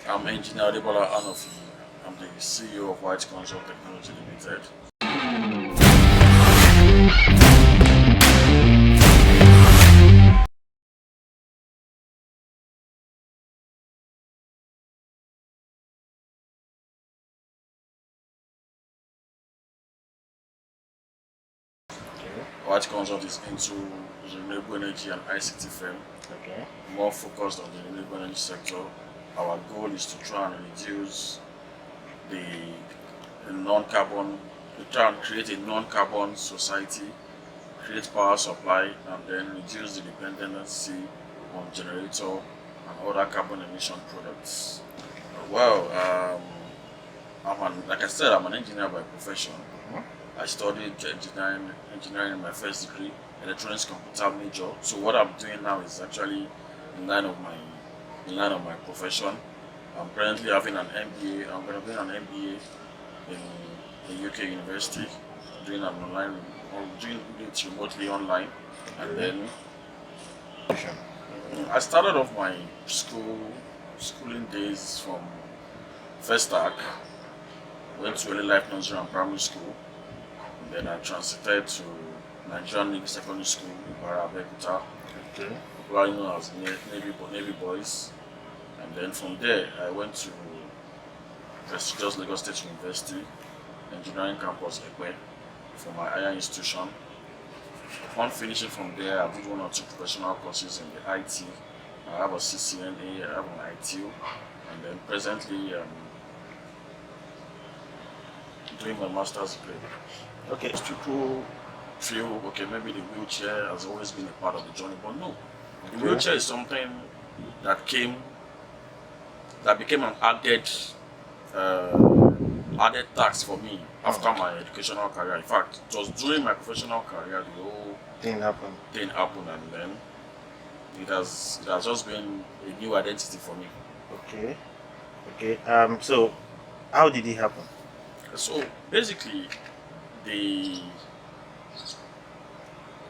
I'm Engineer Adebola Anofi. I'm the CEO of White Console Technology Limited. Okay. White Consult is into renewable energy and ICT firm, Okay. more focused on the renewable energy sector. Our goal is to try and reduce the, the non-carbon, to try and create a non-carbon society, create power supply, and then reduce the dependency on generator and other carbon emission products. Well, like I said, I'm an engineer by profession. Mhm. I studied engineering in my first degree, electronics computer major. So what I'm doing now is actually in line of my profession. I'm currently having an MBA. I'm going to be an MBA in a UK university, doing an online, or doing it remotely online, and Okay. then I started off my schooling days from first stack. Went to early life nursery and primary school. And then I transited to Nigerian Navy Secondary School in Abeokuta, Okay. popularly known as Navy Boys. And then from there, I went to prestigious Lagos State University, Engineering Campus Ekpe, for my higher institution. Upon finishing from there, I did one or two professional courses in the IT. I have a CCNA, I have an ITU, and then presently doing my master's degree. Okay. People feel, okay, maybe the wheelchair has always been a part of the journey, but no. The Okay. wheelchair is something that became an added task for me after my educational career. In fact, it was during my professional career the whole Thing happened. thing happened, and then it has just been a new identity for me. Okay. Okay. So, how did it happen? So basically, the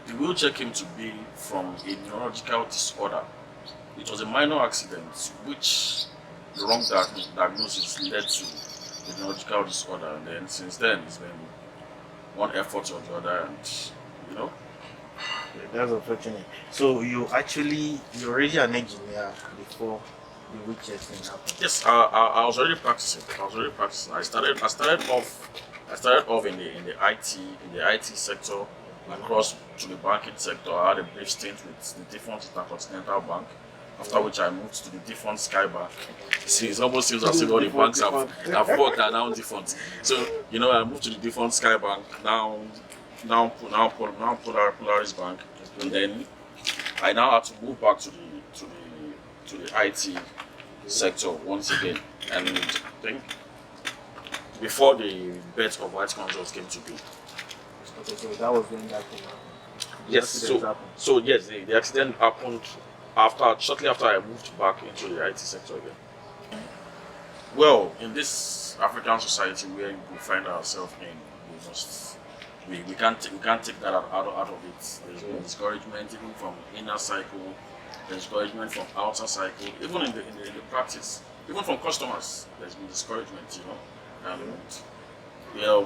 the wheelchair came to be from a neurological disorder. It was a minor accident which the wrong diagnosis led to a neurological disorder, and then since then it's been one effort or the other, and you know. Okay, that's unfortunate. So you're already an engineer before the wheelchair thing happened. Yes, I was already practicing. I started off in the IT sector, across to the banking sector. I had a brief stint with the Different Intercontinental Bank, after which I moved to the Different Sky Bank. See, it almost seems as if all the banks have worked are now different. So, I moved to the Different Sky Bank, now Polaris Bank, and then I now had to move back to the IT sector once again. And I think before the birth of White Consult came to be. Okay, so that was when that thing happened. The Yes, accident happened. so yes, the accident happened shortly after I moved back into the IT sector again. Well, in this African society where we find ourselves in, we can't take that out of it. There's been discouragement even from inner cycle, there's discouragement from outer cycle, even in the practice, even from customers. There's been discouragement. And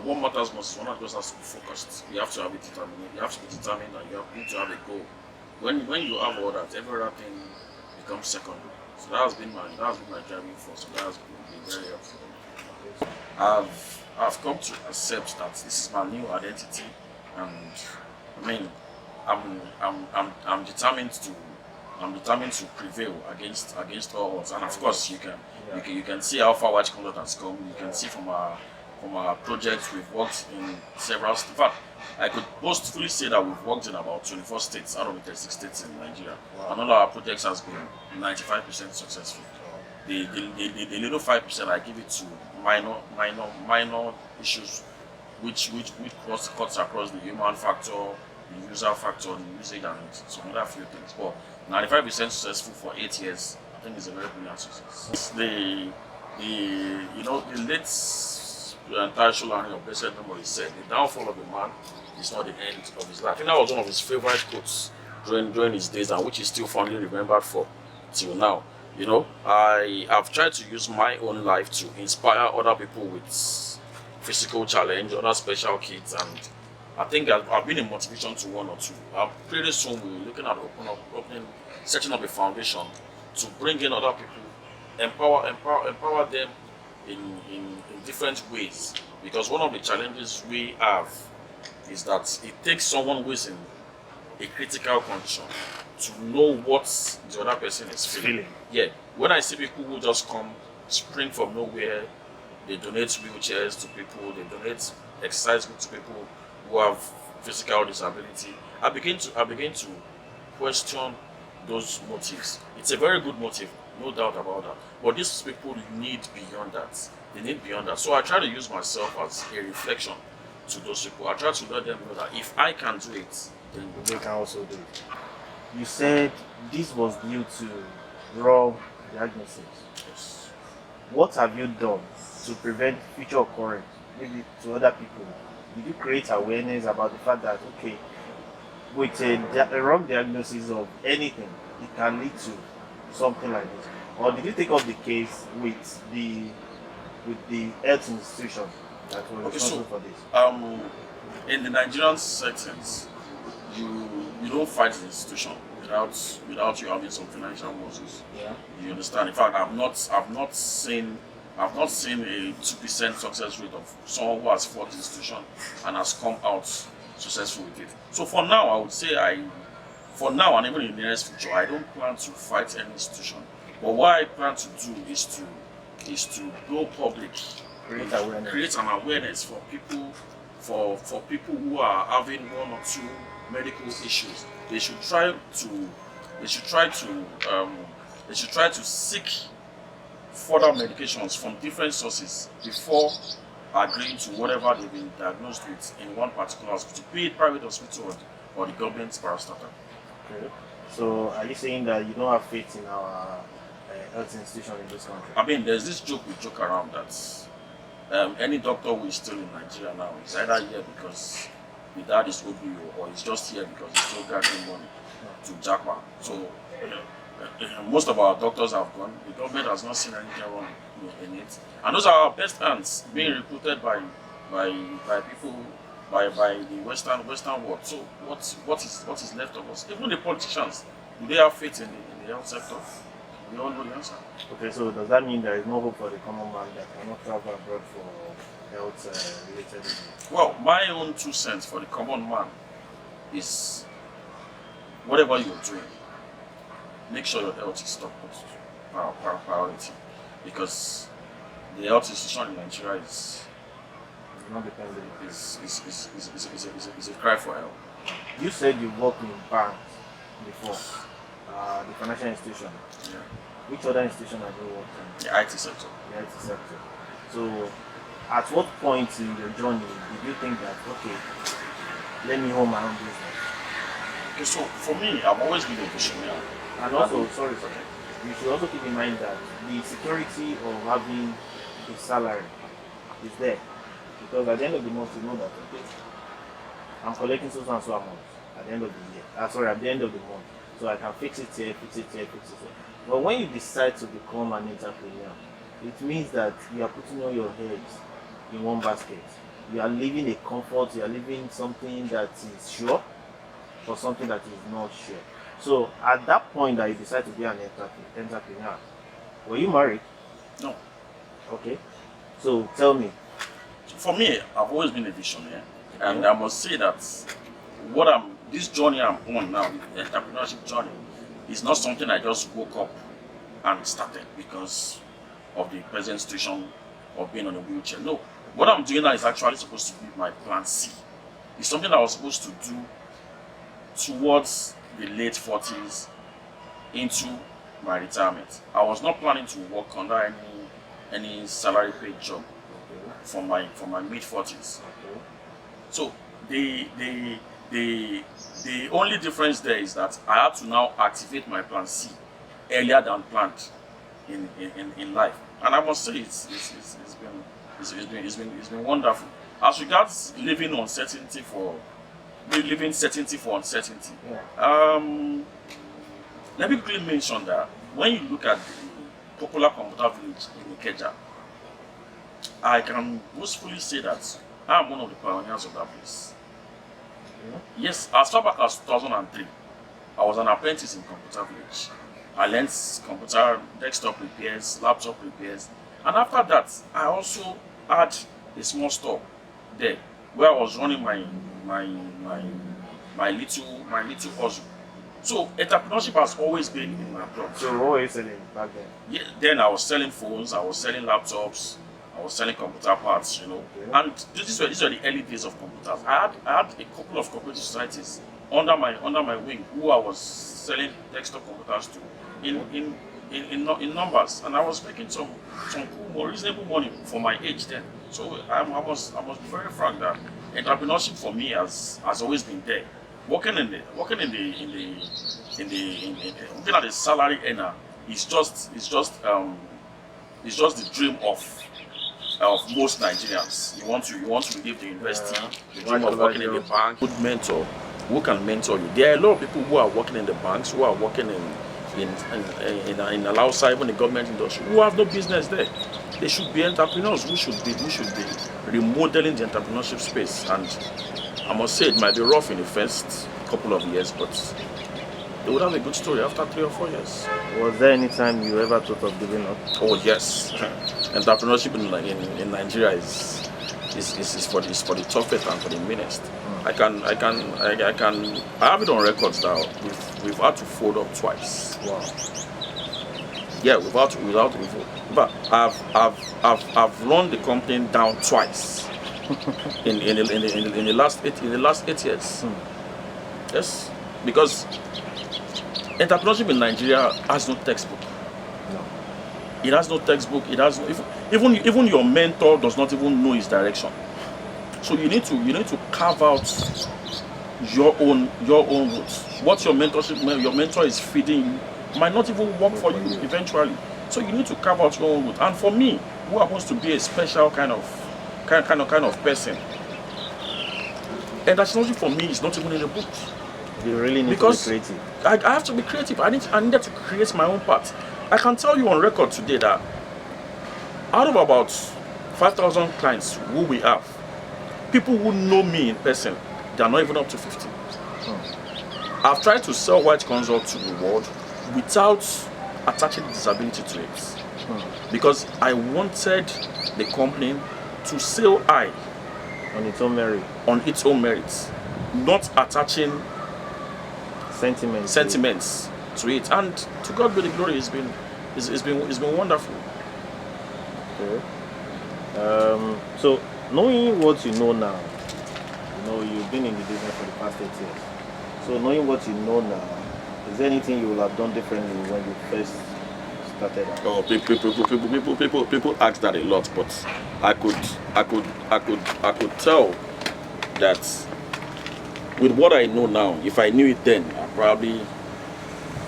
what matters most is one of us has to be focused. You have to have it determined. You have to be determined, and need to have a goal. When you have all that, every other thing becomes secondary. So that has been my driving force. So that has been very helpful. I've come to accept that this is my new identity, and I mean, I'm determined to prevail against all odds. And of course, you can see how far White Conduct has come. You can see from our projects we've worked in several states. In fact, I could boastfully say that we've worked in about 24 states out of the 36 states in Nigeria. Wow. And all our projects has been 95% successful. The little 5% I give it to minor issues which cuts across the human factor, the user factor, the usage, and some other few things. But 95% successful for 8 years, I think is a very brilliant success. The late entire Sholani of blessed memory said, "The downfall of a man is not the end of his life." I think that was one of his favorite quotes during his days, and which is still fondly remembered for till now. You know, I have tried to use my own life to inspire other people with physical challenge, other special kids, and I think I've been a motivation to one or two. Pretty soon we're looking at opening, setting up a foundation to bring in other people, empower them in different ways. Because one of the challenges we have is that it takes someone who is in a critical condition to know what the other person is feeling. Yeah, when I see people who just come, spring from nowhere, they donate wheelchairs to people, they donate exercise books to people who have physical disability. I begin to question those motives. It's a very good motive, no doubt about that. But these people need beyond that. They need beyond that. So I try to use myself as a reflection to those people. I try to let them know that if I can do it, then They can also do it. You said this was due to raw diagnosis. yes. What have you done to prevent future occurrence, maybe to other people? Did you create awareness about the fact that, okay, with a wrong diagnosis of anything, it can lead to something like this? Or did you take up the case with the health institution that was Okay, so responsible for this? in the Nigerian settings, you don't fight the institution without you having some financial muscles. Yeah. You understand? In fact, I've not seen a 2% success rate of someone who has fought the institution and has come out successful with it. So for now, I would say for now and even in the nearest future, I don't plan to fight any institution. But what I plan to do is to go public, create an awareness for people, for people who are having one or two medical issues. They should try to seek further medications from different sources before agreeing to whatever they've been diagnosed with in one particular hospital, be it private hospital or the government's parastatal. Okay. So are you saying that you don't have faith in our health institution in this country? I mean, there's this joke we joke around that any doctor who is still in Nigeria now is either here because the dad is OBO or he's just here because he's still gathering money to jackpot. So most of our doctors have gone. The government has not seen anything wrong in it, and those are our best hands being recruited by people by the Western world. So what is left of us? Even the politicians, do they have faith in the health sector? We all know the answer. Okay, so does that mean there is no hope for the common man that cannot travel abroad for health related issues? Well, my own 2 cents for the common man is whatever you're doing, make sure your health is top priority, because the health institution in Nigeria is Not dependent. is a cry for help. You said you worked in banks before, the financial institution. Yeah. Which other institution have you worked in? The IT sector. The IT sector. So, at what point in your journey did you think that, okay, let me own my own business? Okay, so for me, I've always been a visionary. And also, sorry, you should also keep in mind that the security of having a salary is there. Because at the end of the month, you know that, okay, I'm collecting so and so amount at the end of the year. At the end of the month. So I can fix it here, fix it here, fix it here. But when you decide to become an entrepreneur, it means that you are putting all your eggs in one basket. You are leaving a comfort, you are leaving something that is sure for something that is not sure. So at that point that you decide to be an entrepreneur, were you married? No. Okay. So tell me. For me, I've always been a visionary, and I must say that this journey I'm on now, the entrepreneurship journey, is not something I just woke up and started because of the present situation of being on a wheelchair. No, what I'm doing now is actually supposed to be my plan C. It's something I was supposed to do towards the late 40s into my retirement. I was not planning to work under any salary paid job for my mid 40s. So the only difference there is that I had to now activate my plan C earlier than planned in life, and I must say it's been wonderful. As regards living certainty for uncertainty, Yeah. let me quickly mention that when you look at popular computer village in Ikeja. I can boastfully say that I'm one of the pioneers of that place. Yes, as far back as 2003, I was an apprentice in computer village. I learned computer, desktop repairs, laptop repairs, and after that, I also had a small store there where I was running my my little hustle. So entrepreneurship has always been in my blood. So what were you selling back then? Yeah, then I was selling phones, I was selling laptops, I was selling computer parts, you know. Okay. And these were the early days of computers. I had a couple of cooperative societies under my wing who I was selling desktop computers to in numbers, and I was making some cool, more reasonable money for my age then. So I must be very frank that entrepreneurship for me has always been there. Working looking at the salary earner is just the dream of most Nigerians. You want to leave the university, the dream of working in the bank. Good mentor who can mentor you. There are a lot of people who are working in the banks, who are working in outside, even the government industry, who have no business there. They should be entrepreneurs who should be remodeling the entrepreneurship space. And I must say it might be rough in the first couple of years, but they would have a good story after 3 or 4 years. Was there any time you ever thought of giving up? Oh yes, entrepreneurship in Nigeria is for the toughest and for the meanest. I have it on records that we've had to fold up twice. Wow. Yeah, but I've run the company down twice in the last 8 years. Yes, because entrepreneurship in Nigeria has no textbook. No. It has no textbook. It has even your mentor does not even know his direction. So you need to carve out your own routes. What your mentor is feeding you might not even work for you eventually. So you need to carve out your own route. And for me, who happens to be a special kind of person, entrepreneurship for me is not even in the book. You really need to be creative. I have to be creative. I needed to create my own path. I can tell you on record today that out of about 5,000 clients who we have, people who know me in person, they are not even up to 50. I've tried to sell White Consult to the world without attaching disability to it. Because I wanted the company to sail high On its own merit. on its own merits, not attaching sentiments to it. And to God be the glory, it's been wonderful. Okay. So knowing what you know now, you've been in the business for the past 8 years. So knowing what you know now, is there anything you will have done differently when you first started out? Oh, people ask that a lot, but I could tell that with what I know now, if I knew it then, I probably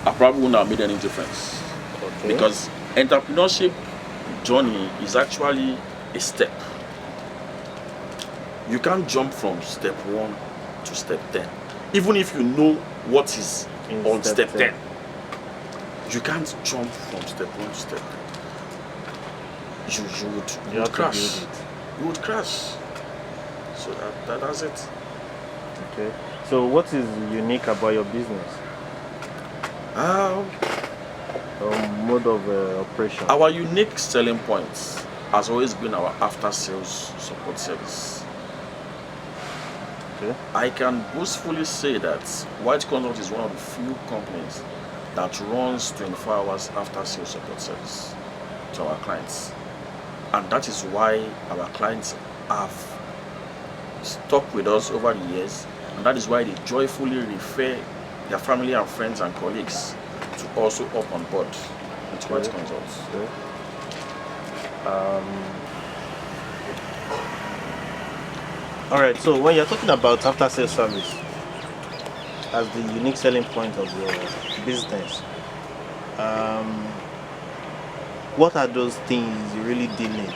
wouldn't have made any difference. Okay. Because entrepreneurship journey is actually a step. You can't jump from step 1 to step 10. Even if you know what is on step 10, you can't jump from step 1 to step 10. You would crash. You would crash. So that's it. Okay. So what is unique about your business? Mode of operation. Our unique selling point has always been our after-sales support service. Okay. I can boastfully say that White Consult is one of the few companies that runs 24 hours after-sales support service to our clients. And that is why our clients have stuck with us over the years, and that is why they joyfully refer their family and friends and colleagues to also up on board with White Consult. Okay. All right. So when you're talking about after-sales service as the unique selling point of your business, what are those things you really deal in?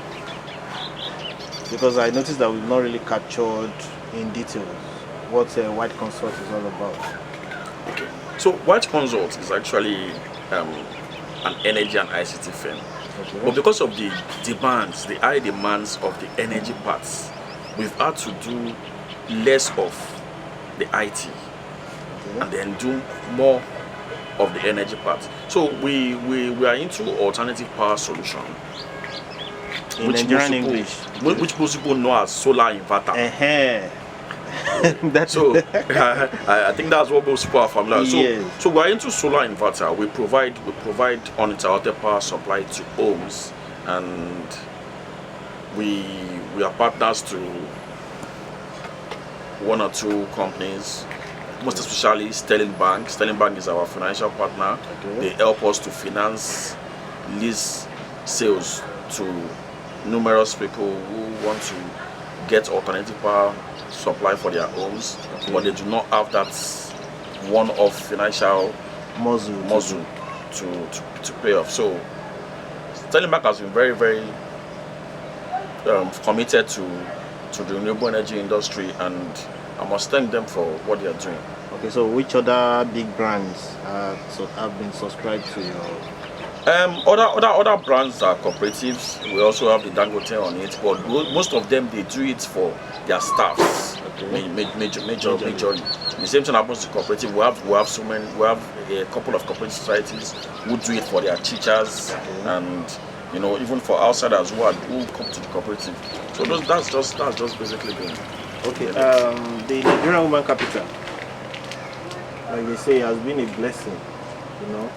Because I noticed that we've not really captured in detail what White Consult is all about. Okay. So White Consult is actually an energy and ICT firm. Okay. But because of the demands, the high demands of the energy parts, we've had to do less of the IT and then do more of the energy part. So we are into alternative power solution. In Nigerian English. Which most people know as solar inverter. That's so I think that's what most people are familiar with. Yes. So we're into solar inverter. We provide uninterrupted power supply to homes, and we are partners to one or two companies, most especially Sterling Bank. Sterling Bank is our financial partner. Okay. They help us to finance lease sales to numerous people who want to get alternative power supply for their homes, but they do not have that one-off financial muscle to pay off. So Sterling Bank has been very, very committed to the renewable energy industry, and I must thank them for what they are doing. Okay, so which other big brands have been subscribed to your? Other brands are cooperatives. We also have the Dangote on it, but most of them, they do it for their staffs. Okay. Majorly. The same thing happens to cooperative. We have a couple of cooperative societies who do it for their teachers, and even for outsiders who come to the cooperative. So that's just basically the. Okay. The Nigerian Women Capital, like they say, has been a blessing.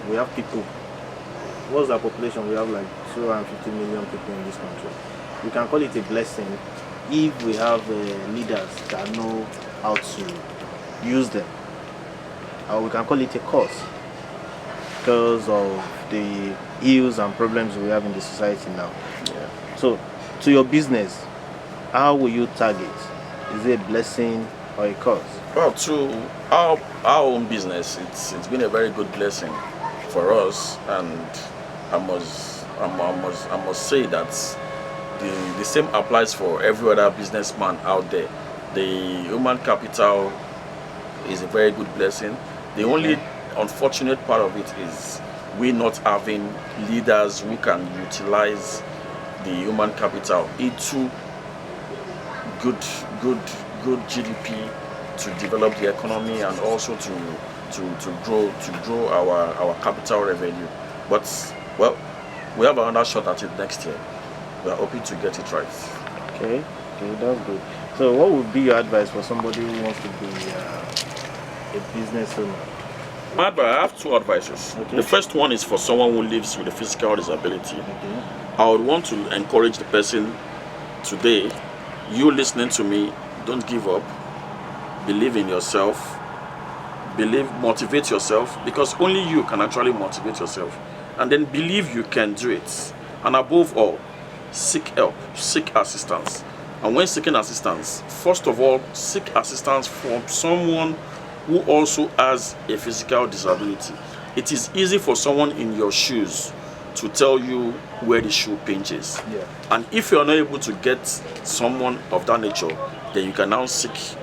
We have people. What's our population? We have like 250 million people in this country. We can call it a blessing if we have leaders that know how to use them. Or we can call it a curse because of the ills and problems we have in the society now. Yeah. So, to your business, how will you target? Is it a blessing or a curse? Well, to our own business, it's been a very good blessing for us, and I must say that the same applies for every other businessman out there. The human capital is a very good blessing. The only unfortunate part of it is we not having leaders who can utilize the human capital into good GDP to develop the economy, and also to grow our capital revenue. But well, we have another shot at it next year. We are hoping to get it right. Okay, that's good. So what would be your advice for somebody who wants to be a business owner? My advice, I have two advices. Okay. The first one is for someone who lives with a physical disability. Okay. I would want to encourage the person today, you listening to me, don't give up. Believe in yourself. Motivate yourself, because only you can actually motivate yourself. And then believe you can do it. And above all, seek help, seek assistance. And when seeking assistance, first of all, seek assistance from someone who also has a physical disability. It is easy for someone in your shoes to tell you where the shoe pinches. Yeah. And if you are not able to get someone of that nature, then you can now seek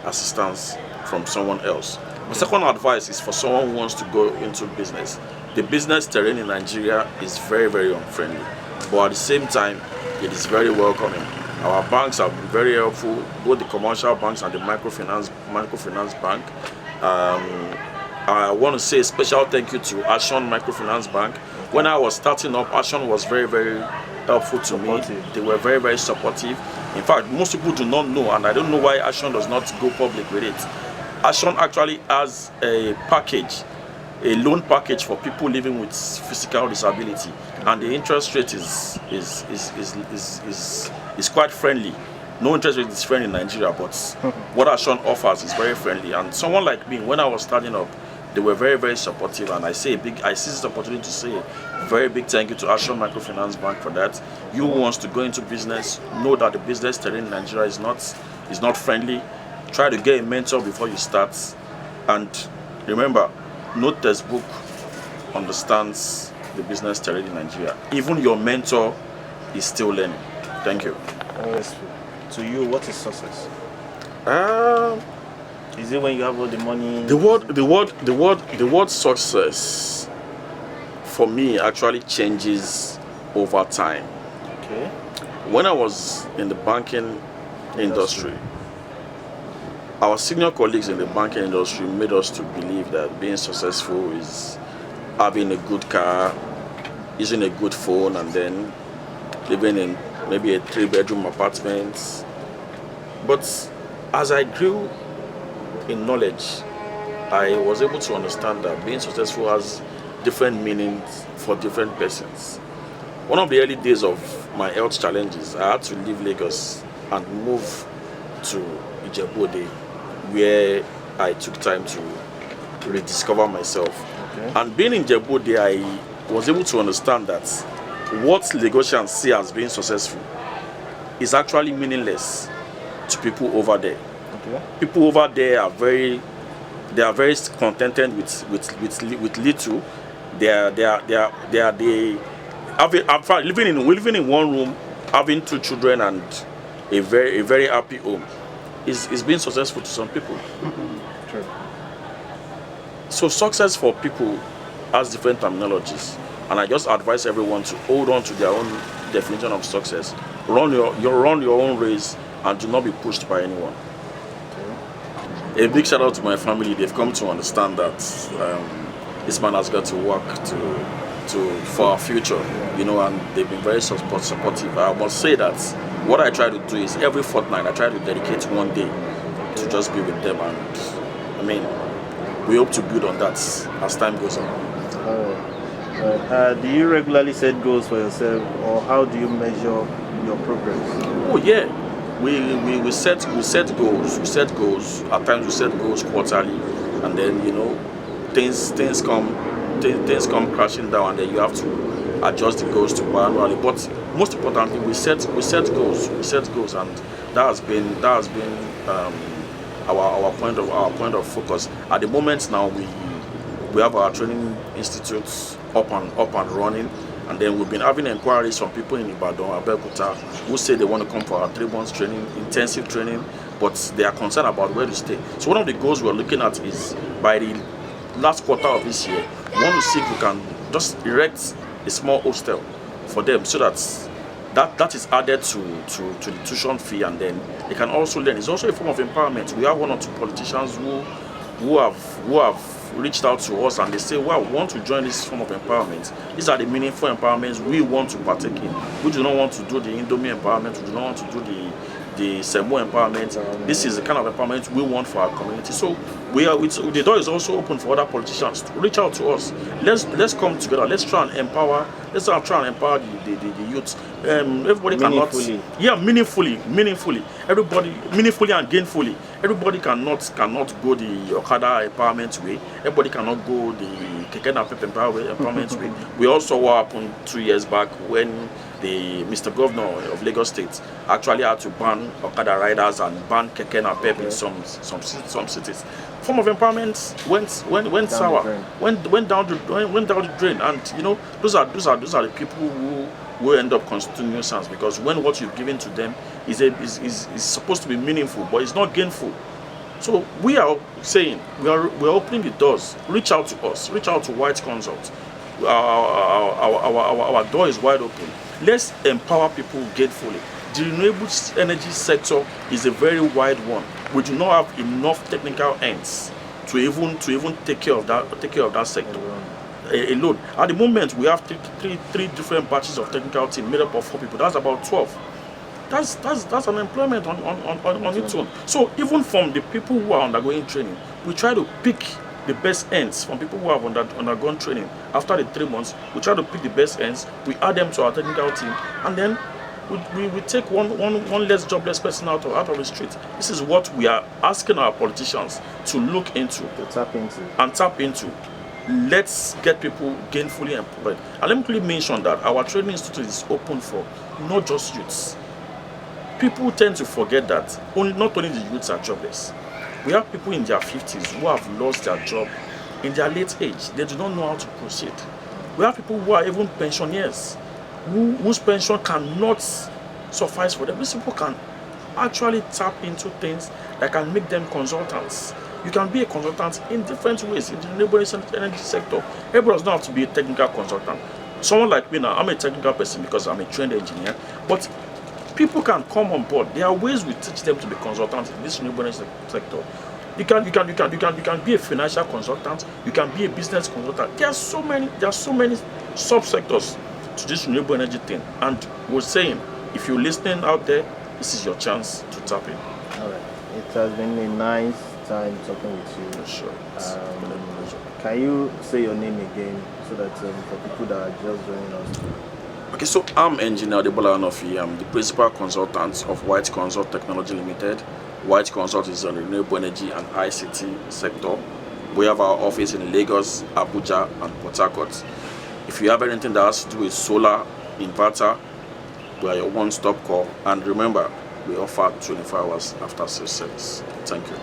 assistance from someone else. My second advice is for someone who wants to go into business. The business terrain in Nigeria is very, very unfriendly, but at the same time, it is very welcoming. Our banks have been very helpful, both the commercial banks and the microfinance bank. I want to say a special thank you to Ashon Microfinance Bank. When I was starting up, Ashon was very, very helpful to me. They were very, very supportive. In fact, most people do not know, and I don't know why Ashon does not go public with it. Ashon actually has a package, a loan package for people living with physical disability, and the interest rate is quite friendly. No interest rate is friendly in Nigeria, but what Ashon offers is very friendly. And someone like me, when I was starting up, they were very, very supportive, and I see this opportunity to say a very big thank you to Ashon Microfinance Bank for that. You who wants to go into business, know that the business terrain in Nigeria is not friendly. Try to get a mentor before you start, and remember, no textbook understands the business terrain in Nigeria. Even your mentor is still learning. Thank you. To you, what is success? Is it when you have all the money? The word success for me actually changes over time. Okay. When I was in the banking industry, our senior colleagues in the banking industry made us to believe that being successful is having a good car, using a good phone, and then living in maybe a 3-bedroom apartment. But as I grew in knowledge, I was able to understand that being successful has different meanings for different persons. One of the early days of my health challenges, I had to leave Lagos and move to Ijebu, where I took time to rediscover myself. Okay. And being in Ijebu, I was able to understand that what Lagosians see as being successful is actually meaningless to people over there. Okay. People over there are very contented with little. Living in one room, having 2 children and a very happy home is being successful to some people. True. So success for people has different terminologies, and I just advise everyone to hold on to their own definition of success. Run your own race and do not be pushed by anyone. A big shout out to my family. They've come to understand that this man has got to work for our future, and they've been very supportive. I must say that what I try to do is every fortnight I try to dedicate one day to just be with them, and we hope to build on that as time goes on. Do you regularly set goals for yourself, or how do you measure your progress? Oh yeah, we set goals. We set goals. At times we set goals quarterly, and then things come crashing down, and then you have to adjust the goals to biannually. But most importantly, we set goals. We set goals, and that has been our point of focus. At the moment now, we have our training institutes up and running, and then we've been having inquiries from people in Ibadan, Abeokuta, who say they want to come for our 3 months training, intensive training, but they are concerned about where to stay. So one of the goals we're looking at is by the last quarter of this year, we want to see if we can just erect a small hostel for them, so that is added to the tuition fee, and then they can also learn. It's also a form of empowerment. We have 1 or 2 politicians who have reached out to us, and they say, well, we want to join this form of empowerment. These are the meaningful empowerments we want to partake in. We do not want to do the Indomie empowerment. We do not want to do the Semo empowerment. This is the kind of empowerment we want for our community. So the door is also open for other politicians to reach out to us. Let's come together. Let's try and empower. Let's try and empower the youth. Everybody meaningfully. Everybody meaningfully and gainfully. Everybody cannot go the Okada empowerment way. Everybody cannot go the Keke Napep empowerment way. We also what happened 2 years back when the Mr. Governor of Lagos State actually had to ban Okada riders and ban Keke Napep in some cities. Form of empowerment went sour, went down the drain, and those are the people who end up constituting nuisance, because when what you've given to them is supposed to be meaningful, but it's not gainful. So we are saying we're opening the doors. Reach out to us. Reach out to White Consult. Our door is wide open. Let's empower people gainfully. The renewable energy sector is a very wide one. We do not have enough technical ends to even take care of that sector alone. At the moment, we have three different batches of technical team made up of 4 people. That's about 12. That's an employment on its own. So even from the people who are undergoing training, we try to pick the best ends from people who have undergone training. After the 3 months, we try to pick the best ends. We add them to our technical team, and then we take one less jobless person out of the street. This is what we are asking our politicians to look into, tap into. Let's get people gainfully employed. And let me quickly mention that our training institute is open for not just youths. People tend to forget that not only the youths are jobless. We have people in their 50s who have lost their job in their late age. They do not know how to proceed. We have people who are even pensioners, whose pension cannot suffice for them. These people can actually tap into things that can make them consultants, You can be a consultant in different ways in the renewable energy sector. Everybody does not have to be a technical consultant. Someone like me now, I'm a technical person because I'm a trained engineer, but people can come on board. There are ways we teach them to be consultants in this renewable energy sector. You can be a financial consultant. You can be a business consultant. There are so many subsectors to this renewable energy thing. And we're saying, if you're listening out there, this is your chance to tap in. All right. It has been a nice time talking with you. Sure. Can you say your name again so that for people that are just joining us? Okay, so I'm Engineer Adebola Anofi. I'm the principal consultant of White Consult Technology Limited. White Consult is on the renewable energy and ICT sector. We have our office in Lagos, Abuja, and Port Harcourt. If you have anything that has to do with solar, inverter, we are your one-stop call. And remember, we offer 24 hours after sales service. Thank you.